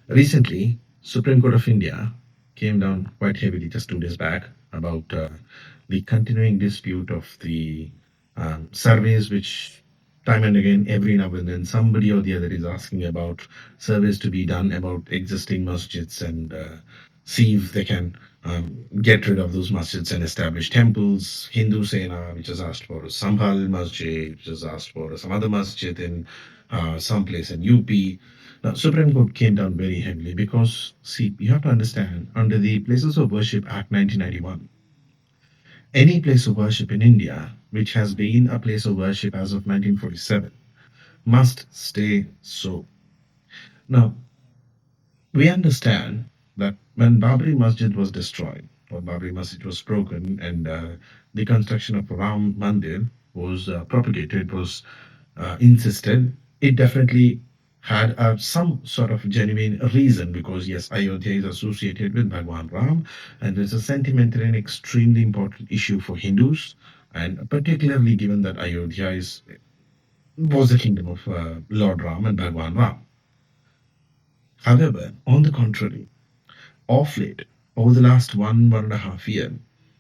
Recently, Supreme Court of India came down quite heavily just 2 days back about the continuing dispute of the surveys, which time and again, every now and then, somebody or the other is asking about surveys to be done about existing masjids and see if they can get rid of those masjids and establish temples. Hindu Sena, which has asked for a Sambhal Masjid, which has asked for some other masjid in some place in UP. Now, Supreme Court came down very heavily because, see, you have to understand, under the Places of Worship Act 1991, any place of worship in India which has been a place of worship as of 1947 must stay so. Now, we understand that when Babri Masjid was destroyed, or Babri Masjid was broken, and the construction of Ram Mandir was propagated, was insisted, it definitely had some sort of genuine reason because, yes, Ayodhya is associated with Bhagwan Ram, and it's a sentimental and extremely important issue for Hindus, and particularly given that Ayodhya was the kingdom of Lord Ram and Bhagwan Ram. However, on the contrary, of late, over the last 1.5 years,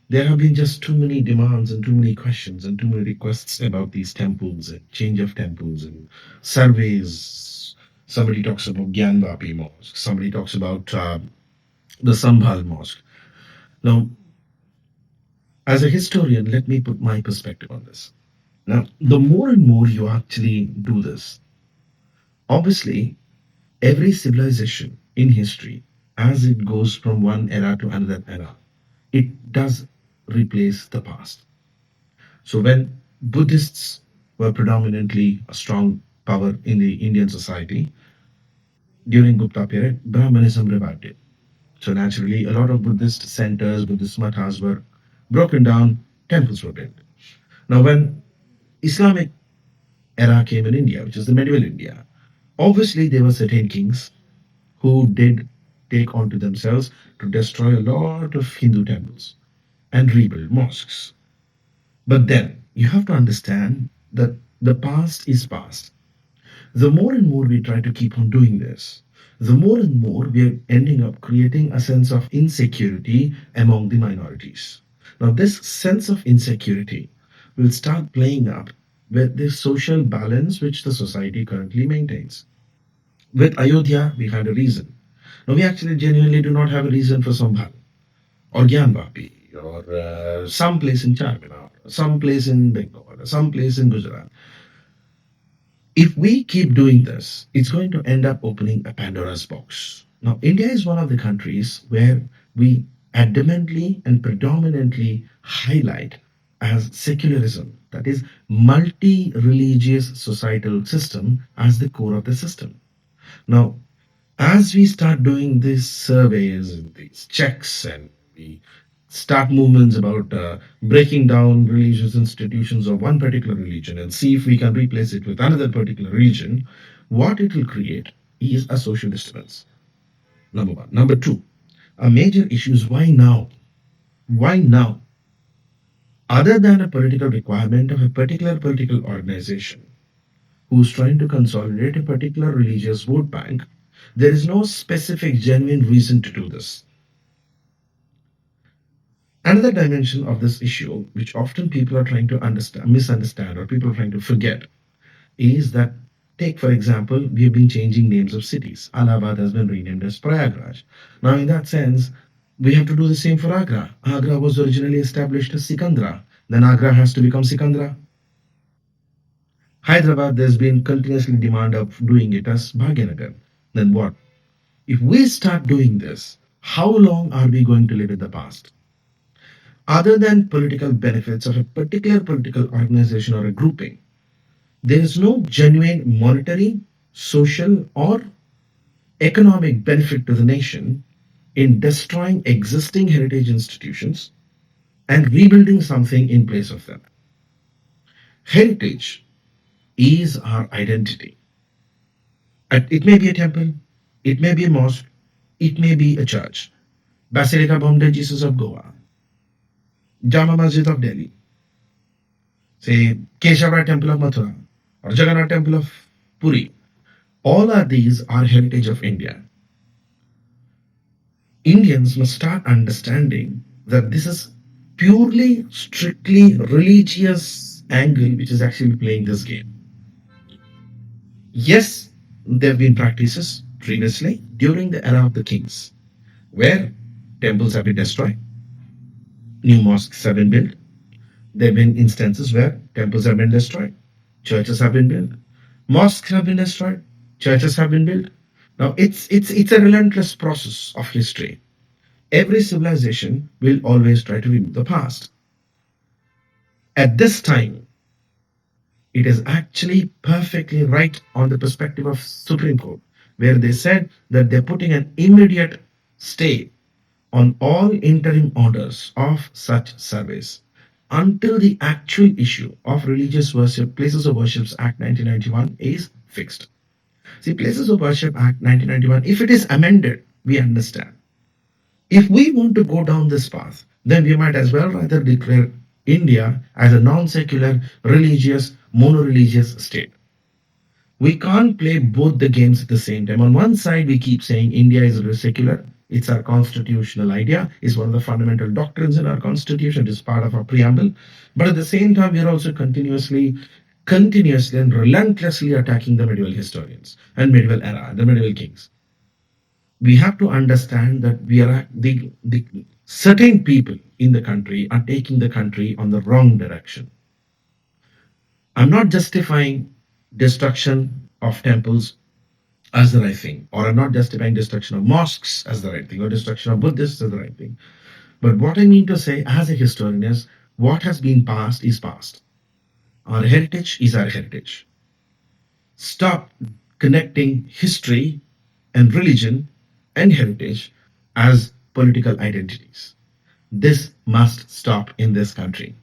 there have been just too many demands and too many questions and too many requests about these temples and change of temples and surveys. Somebody talks about Gyanvapi Mosque. Somebody talks about the Sambhal Mosque. Now, as a historian, let me put my perspective on this. Now, the more and more you actually do this, obviously, every civilization in history, as it goes from one era to another era, it does replace the past. So when Buddhists were predominantly a strong power in the Indian society during Gupta period, Brahmanism revived it. So naturally, a lot of Buddhist centers, Buddhist mathas were broken down, temples were built. Now, when Islamic era came in India, which is the medieval India, obviously there were certain kings who did take onto themselves to destroy a lot of Hindu temples and rebuild mosques. But then you have to understand that the past is past. The more and more we try to keep on doing this, the more and more we are ending up creating a sense of insecurity among the minorities. Now, this sense of insecurity will start playing up with the social balance which the society currently maintains. With Ayodhya, we had a reason. Now, we actually genuinely do not have a reason for Sambhal or Gyanvapi or some place in Charminar, some place in Bengal, some place in Gujarat. If we keep doing this, it's going to end up opening a Pandora's box. Now, India is one of the countries where we adamantly and predominantly highlight as secularism, that is, multi-religious societal system as the core of the system. Now, as we start doing these surveys and these checks and we start movements about breaking down religious institutions of one particular religion and see if we can replace it with another particular religion, what it will create is a social disturbance. Number one. Number two, a major issue is why now? Why now? Other than a political requirement of a particular political organization who's trying to consolidate a particular religious vote bank, there is no specific genuine reason to do this. Another dimension of this issue, which often people are trying to understand, misunderstand, or people are trying to forget, is that, take for example, we have been changing names of cities. Allahabad has been renamed as Prayagraj. Now, in that sense, we have to do the same for Agra. Agra was originally established as Sikandra. Then Agra has to become Sikandra. Hyderabad, there's been continuously demand of doing it as Bhagyanagar. Then what? If we start doing this, how long are we going to live in the past? Other than political benefits of a particular political organization or a grouping, there is no genuine monetary, social, or economic benefit to the nation in destroying existing heritage institutions and rebuilding something in place of them. Heritage is our identity. It may be a temple, it may be a mosque, it may be a church, Basilica Bombay Jesus of Goa, Jama Masjid of Delhi, say Keshava Temple of Mathura, or Jagannath Temple of Puri. All of these are heritage of India. Indians must start understanding that this is purely, strictly religious angle which is actually playing this game. Yes, there have been practices previously during the era of the kings where temples have been destroyed, new mosques have been built. There have been instances where temples have been destroyed, churches have been built, mosques have been destroyed, churches have been built. Now it's a relentless process of history. Every civilization will always try to remove the past. At this time, it is actually perfectly right on the perspective of Supreme Court, where they said that they're putting an immediate stay on all interim orders of such surveys until the actual issue of Religious Worship Places of Worship Act 1991 is fixed. See, Places of Worship Act 1991, if it is amended, we understand. If we want to go down this path, then we might as well rather declare India as a non secular, religious, mono-religious state. We can't play both the games at the same time. On one side, we keep saying India is secular. It's our constitutional idea. It's one of the fundamental doctrines in our constitution. It is part of our preamble. But at the same time, we are also continuously and relentlessly attacking the medieval historians and medieval era, the medieval kings. We have to understand that we are the certain people in the country are taking the country on the wrong direction. I'm not justifying destruction of temples as the right thing, or I'm not justifying destruction of mosques as the right thing, or destruction of Buddhists as the right thing. But what I mean to say as a historian is what has been past is past. Our heritage is our heritage. Stop connecting history and religion and heritage as political identities. This must stop in this country.